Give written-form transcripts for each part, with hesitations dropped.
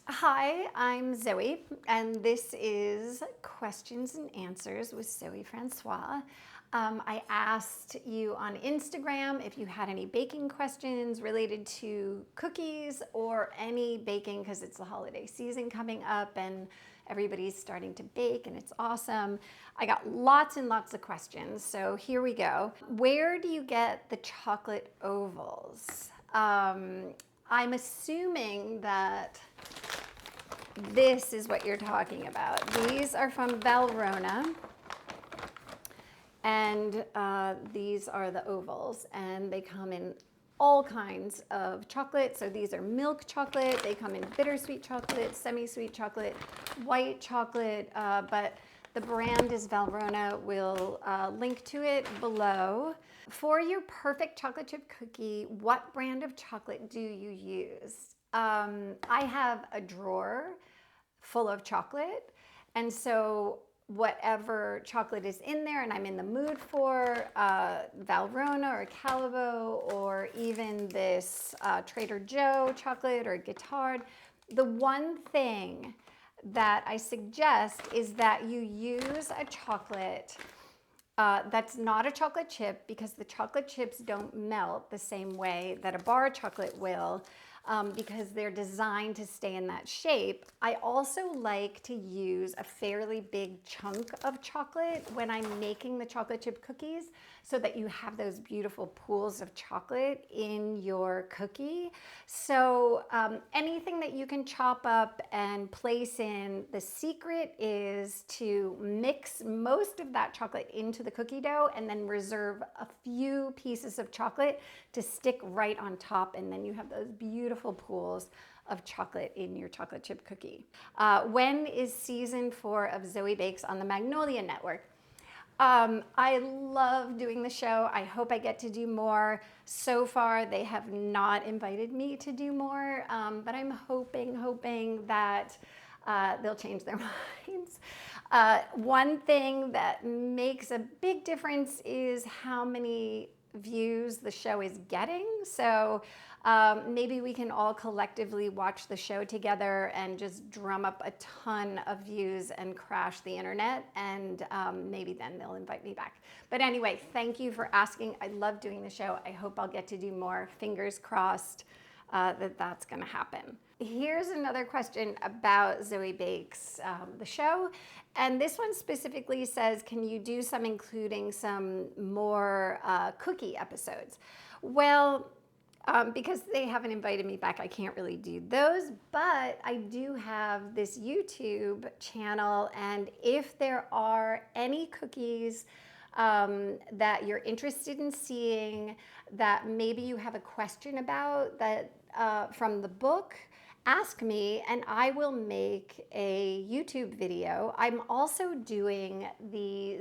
Hi, I'm Zoe, and this is Questions and Answers with Zoe François. I asked you on Instagram if you had any baking questions related to cookies or any baking because it's the holiday season coming up and everybody's starting to bake and it's awesome. I got lots and lots of questions, so here we go. Where do you get the chocolate ovals? I'm assuming that this is what you're talking about. These are from Valrhona, and these are the ovals, and they come in all kinds of chocolate. So these are milk chocolate, they come in bittersweet chocolate, semi-sweet chocolate, white chocolate, but the brand is Valrhona. We'll link to it below. For your perfect chocolate chip cookie, what brand of chocolate do you use? I have a drawer full of chocolate, and so whatever chocolate is in there and I'm in the mood for, Valrhona or Calavo or even this Trader Joe chocolate or Guittard, the one thing that I suggest is that you use a chocolate that's not a chocolate chip, because the chocolate chips don't melt the same way that a bar of chocolate will, because they're designed to stay in that shape. I also like to use a fairly big chunk of chocolate when I'm making the chocolate chip cookies, so that you have those beautiful pools of chocolate in your cookie. So anything that you can chop up and place in, the secret is to mix most of that chocolate into the cookie dough and then reserve a few pieces of chocolate to stick right on top, and then you have those beautiful pools of chocolate in your chocolate chip cookie. When is season 4 of Zoe Bakes on the Magnolia Network? I love doing the show. I hope I get to do more. So far, they have not invited me to do more, but I'm hoping that they'll change their minds. One thing that makes a big difference is how many views the show is getting. So maybe we can all collectively watch the show together and just drum up a ton of views and crash the internet, and maybe then they'll invite me back. But anyway, thank you for asking. I love doing the show. I hope I'll get to do more. Fingers crossed that's going to happen. Here's another question about Zoe Bakes, the show. And this one specifically says, can you do some including some more cookie episodes? Well, because they haven't invited me back, I can't really do those, but I do have this YouTube channel, and if there are any cookies that you're interested in seeing, that maybe you have a question about, that from the book, ask me and I will make a YouTube video. I'm also doing the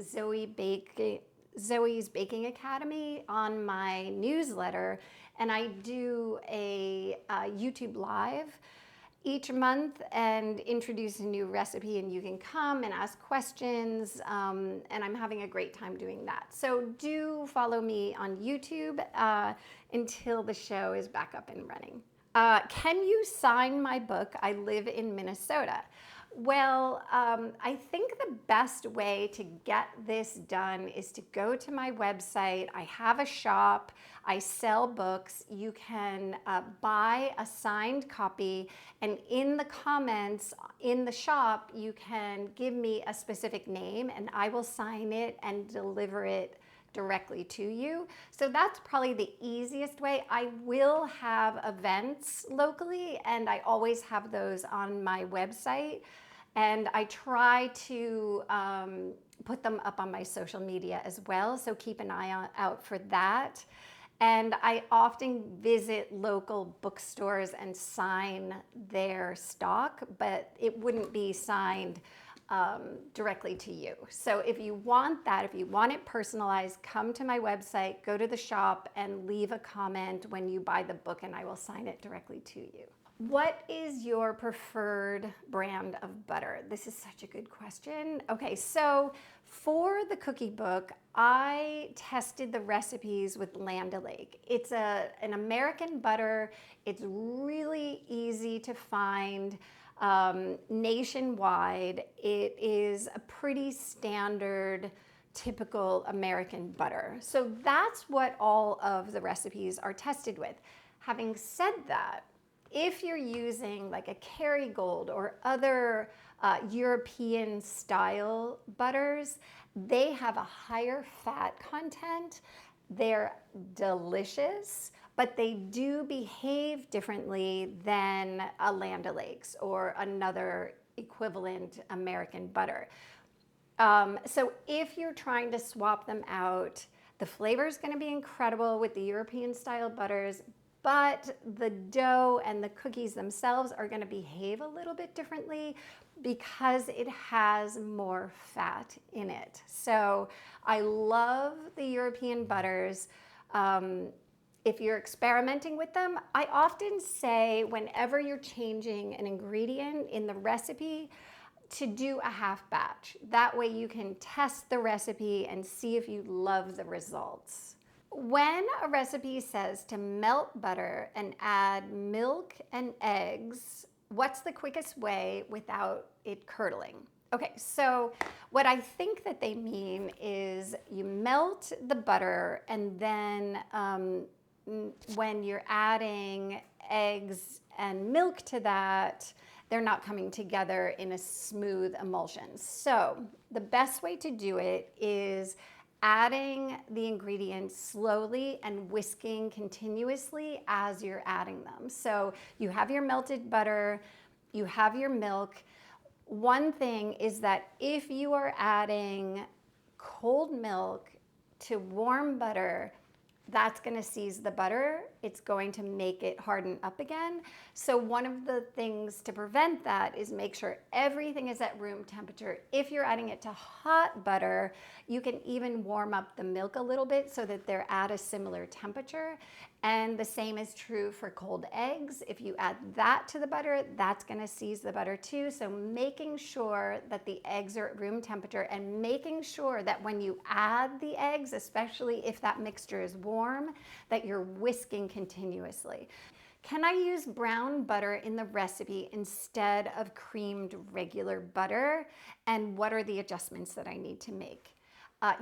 Zoe's Baking Academy on my newsletter, and I do a YouTube live each month and introduce a new recipe, and you can come and ask questions, and I'm having a great time doing that. So do follow me on YouTube until the show is back up and running. Can you sign my book, I Live in Minnesota? Well, I think the best way to get this done is to go to my website. I have a shop. I sell books. You can buy a signed copy, and in the comments in the shop, you can give me a specific name, and I will sign it and deliver it directly to you. So that's probably the easiest way. I will have events locally, and I always have those on my website, and I try to put them up on my social media as well, so keep an eye out for that. And I often visit local bookstores and sign their stock, but it wouldn't be signed directly to you. So if you want that, if you want it personalized, come to my website, go to the shop, and leave a comment when you buy the book, and I will sign it directly to you. What is your preferred brand of butter? This is such a good question. Okay, so for the cookie book, I tested the recipes with Land O'Lake. It's an American butter. It's really easy to find. nationwide, it is a pretty standard, typical American butter. So that's what all of the recipes are tested with. Having said that, if you're using like a Kerrygold or other European style butters, they have a higher fat content. They're delicious, but they do behave differently than a Land O'Lakes or another equivalent American butter. So if you're trying to swap them out, the flavor is going to be incredible with the European style butters, but the dough and the cookies themselves are going to behave a little bit differently because it has more fat in it. So I love the European butters. If you're experimenting with them, I often say whenever you're changing an ingredient in the recipe, to do a half batch. That way you can test the recipe and see if you love the results. When a recipe says to melt butter and add milk and eggs, what's the quickest way without it curdling? Okay, so what I think that they mean is you melt the butter and then when you're adding eggs and milk to that, they're not coming together in a smooth emulsion. So the best way to do it is adding the ingredients slowly and whisking continuously as you're adding them. So you have your melted butter, you have your milk. One thing is that if you are adding cold milk to warm butter, that's going to seize the butter. It's going to make it harden up again. So one of the things to prevent that is make sure everything is at room temperature. If you're adding it to hot butter, you can even warm up the milk a little bit so that they're at a similar temperature. And the same is true for cold eggs. If you add that to the butter, that's going to seize the butter too. So making sure that the eggs are at room temperature and making sure that when you add the eggs, especially if that mixture is warm, that you're whisking continuously. Can I use brown butter in the recipe instead of creamed regular butter? And what are the adjustments that I need to make?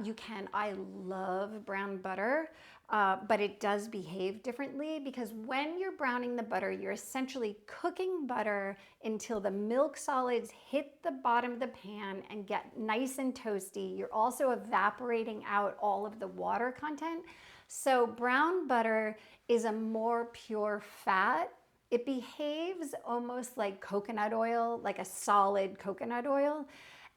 You can. I love brown butter. But it does behave differently because when you're browning the butter, you're essentially cooking butter until the milk solids hit the bottom of the pan and get nice and toasty. You're also evaporating out all of the water content. So brown butter is a more pure fat. It behaves almost like coconut oil, like a solid coconut oil.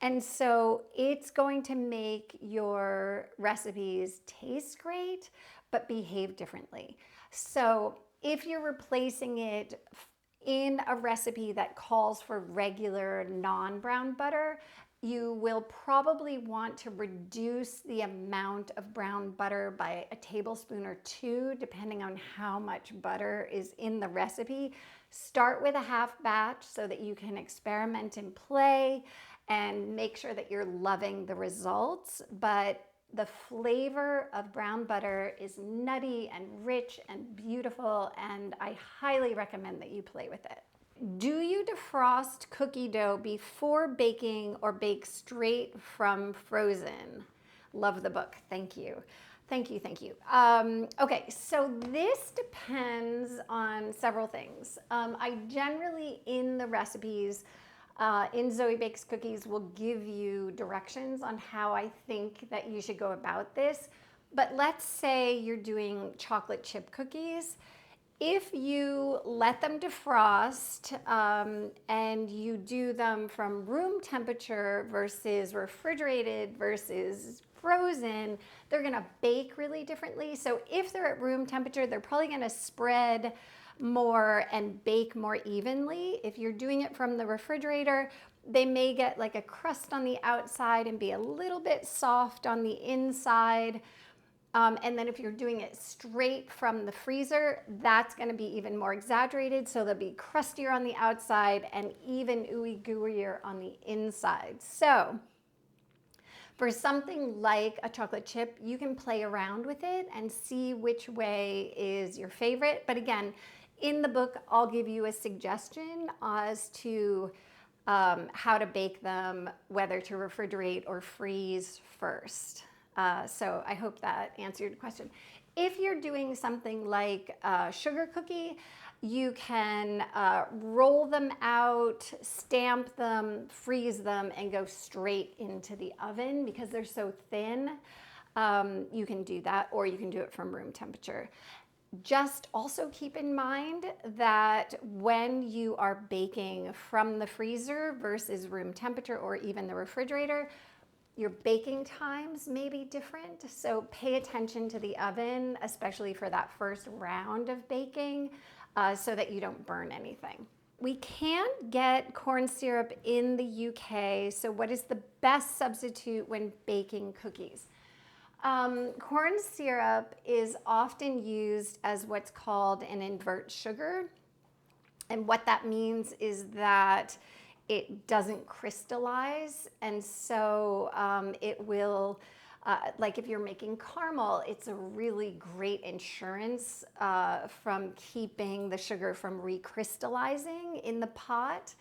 And so it's going to make your recipes taste great, but behave differently. So if you're replacing it in a recipe that calls for regular non-brown butter, you will probably want to reduce the amount of brown butter by a tablespoon or two, depending on how much butter is in the recipe. Start with a half batch so that you can experiment and play and make sure that you're loving the results. But the flavor of brown butter is nutty and rich and beautiful, and I highly recommend that you play with it. Do you defrost cookie dough before baking or bake straight from frozen? Love the book. Thank you. Thank you, thank you. Okay, so this depends on several things. I generally, in the recipes, in Zoe Bakes cookies will give you directions on how I think that you should go about this. But let's say you're doing chocolate chip cookies. If you let them defrost and you do them from room temperature versus refrigerated versus frozen, they're gonna bake really differently. So if they're at room temperature, they're probably gonna spread more and bake more evenly. If you're doing it from the refrigerator, they may get like a crust on the outside and be a little bit soft on the inside. And then if you're doing it straight from the freezer, that's going to be even more exaggerated. So they'll be crustier on the outside and even ooey gooier on the inside. So for something like a chocolate chip, you can play around with it and see which way is your favorite. But again, In the book, I'll give you a suggestion as to how to bake them, whether to refrigerate or freeze first. So I hope that answered your question. If you're doing something like a sugar cookie, you can roll them out, stamp them, freeze them, and go straight into the oven because they're so thin. You can do that, or you can do it from room temperature. Just also keep in mind that when you are baking from the freezer versus room temperature or even the refrigerator, your baking times may be different. So pay attention to the oven, especially for that first round of baking, so that you don't burn anything. We can't get corn syrup in the UK, so what is the best substitute when baking cookies? Corn syrup is often used as what's called an invert sugar. And what that means is that it doesn't crystallize. And so it will, like if you're making caramel, it's a really great insurance from keeping the sugar from recrystallizing in the pot.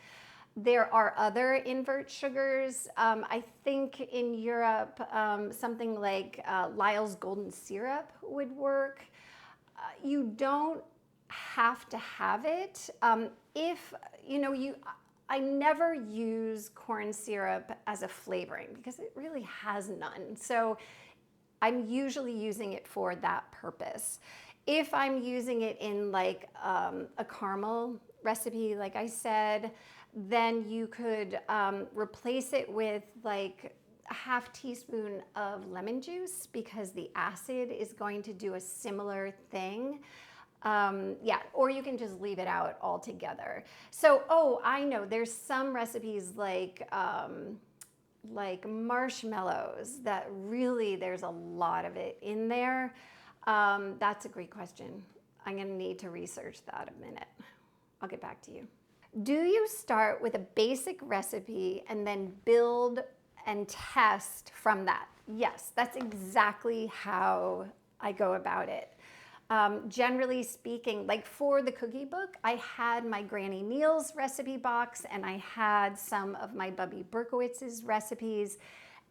There are other invert sugars. I think in Europe, something like Lyle's golden syrup would work. You don't have to have it. If, I never use corn syrup as a flavoring because it really has none. So I'm usually using it for that purpose. If I'm using it in like a caramel recipe, like I said, then you could replace it with like a half teaspoon of lemon juice because the acid is going to do a similar thing. Or you can just leave it out altogether. So, I know there's some recipes like marshmallows that really there's a lot of it in there. That's a great question. I'm gonna need to research that a minute. I'll get back to you. Do you start with a basic recipe and then build and test from that? Yes, that's exactly how I go about it. Generally speaking, like for the cookie book, I had my Granny Neal's recipe box and I had some of my Bubby Berkowitz's recipes,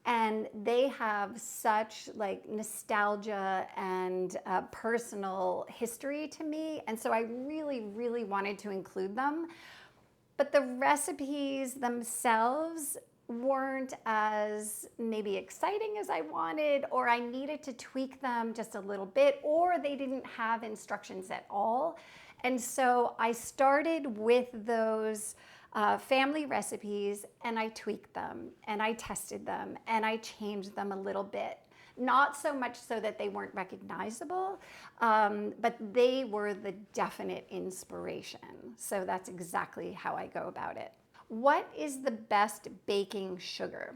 and they have such like nostalgia and personal history to me. And so I really, really wanted to include them. But the recipes themselves weren't as maybe exciting as I wanted, or I needed to tweak them just a little bit, or they didn't have instructions at all. And so I started with those family recipes and I tweaked them and I tested them and I changed them a little bit. Not so much so that they weren't recognizable, but they were the definite inspiration. So that's exactly how I go about it. What is the best baking sugar?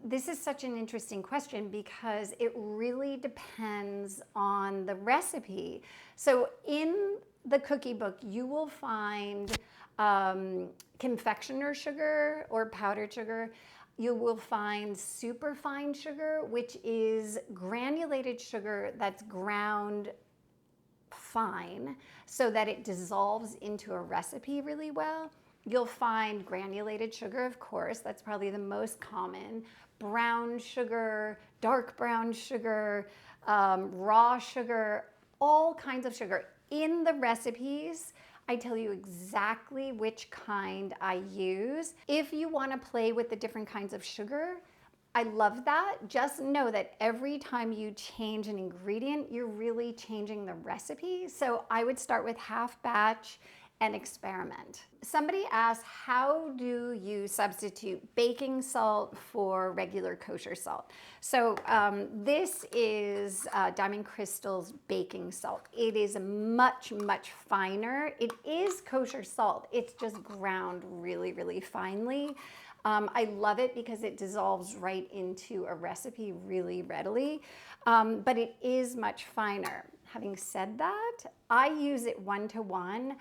This is such an interesting question because it really depends on the recipe. So in the cookie book, you will find confectioner sugar or powdered sugar. You will find superfine sugar, which is granulated sugar that's ground fine so that it dissolves into a recipe really well. You'll find granulated sugar, of course, that's probably the most common. Brown sugar, dark brown sugar, raw sugar, all kinds of sugar. In the recipes, I tell you exactly which kind I use. If you want to play with the different kinds of sugar, I love that. Just know that every time you change an ingredient, you're really changing the recipe. So I would start with half batch and experiment. Somebody asked, how do you substitute baking salt for regular kosher salt? So this is Diamond Crystal's baking salt. It is much, much finer. It is kosher salt. It's just ground really, really finely. I love it because it dissolves right into a recipe really readily, but it is much finer. Having said that, I use it 1-to-1.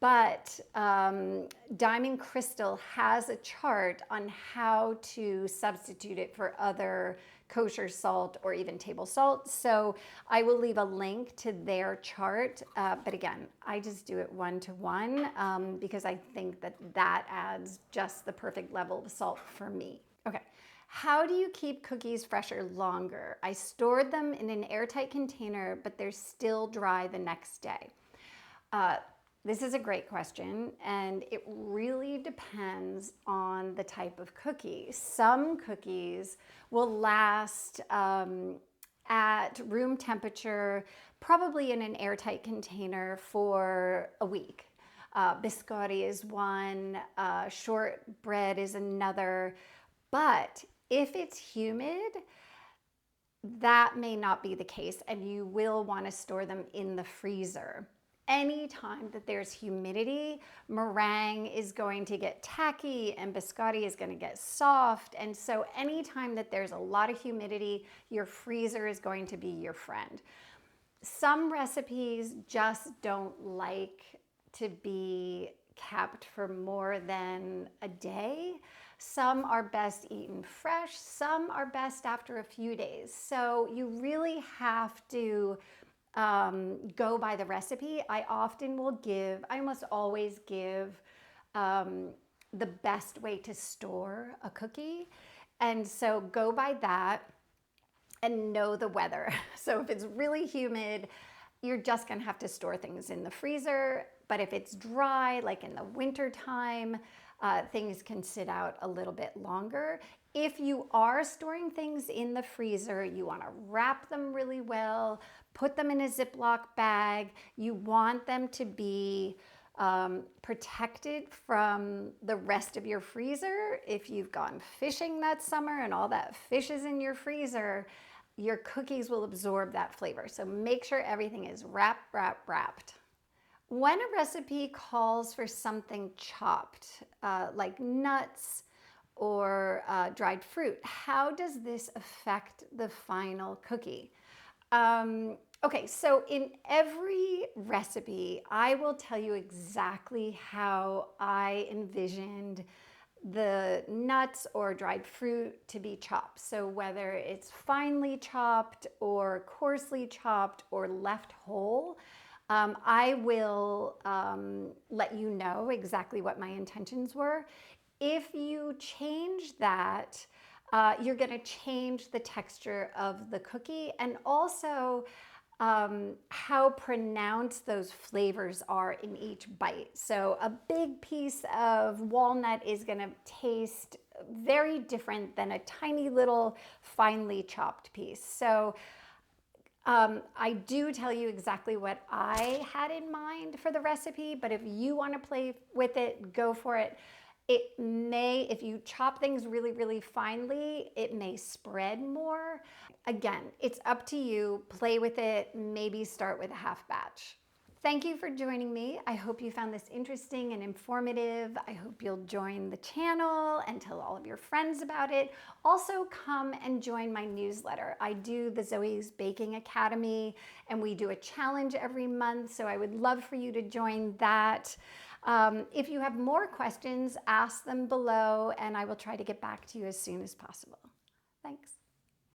But Diamond Crystal has a chart on how to substitute it for other kosher salt or even table salt. So I will leave a link to their chart. But again, I just do it one-to-one because I think that that adds just the perfect level of salt for me. Okay. How do you keep cookies fresher longer? I stored them in an airtight container, but they're still dry the next day. This is a great question, and it really depends on the type of cookie. Some cookies will last at room temperature, probably in an airtight container for a week. Biscotti is one, shortbread is another, but if it's humid, that may not be the case, and you will want to store them in the freezer. Anytime that there's humidity, meringue is going to get tacky and biscotti is going to get soft. And so anytime that there's a lot of humidity, your freezer is going to be your friend. Some recipes just don't like to be kept for more than a day. Some are best eaten fresh. Some are best after a few days. So you really have to go by the recipe. I almost always give the best way to store a cookie. And so go by that and know the weather. So if it's really humid, you're just gonna have to store things in the freezer. But if it's dry, like in the winter time, things can sit out a little bit longer. If you are storing things in the freezer, you want to wrap them really well, put them in a Ziploc bag. You want them to be protected from the rest of your freezer. If you've gone fishing that summer and all that fish is in your freezer, your cookies will absorb that flavor. So make sure everything is wrapped. When a recipe calls for something chopped, like nuts or dried fruit, how does this affect the final cookie? Okay, so in every recipe, I will tell you exactly how I envisioned the nuts or dried fruit to be chopped. So whether it's finely chopped or coarsely chopped or left whole, I will let you know exactly what my intentions were. If you change that, you're going to change the texture of the cookie and also how pronounced those flavors are in each bite. So a big piece of walnut is going to taste very different than a tiny little finely chopped piece. So I do tell you exactly what I had in mind for the recipe, but if you want to play with it, go for it. It may, if you chop things really, really finely, it may spread more. Again, it's up to you. Play with it. Maybe start with a half batch. Thank you for joining me. I hope you found this interesting and informative. I hope you'll join the channel and tell all of your friends about it. Also, come and join my newsletter. I do the Zoe's Baking Academy, and we do a challenge every month, so I would love for you to join that. If you have more questions, ask them below, and I will try to get back to you as soon as possible. Thanks.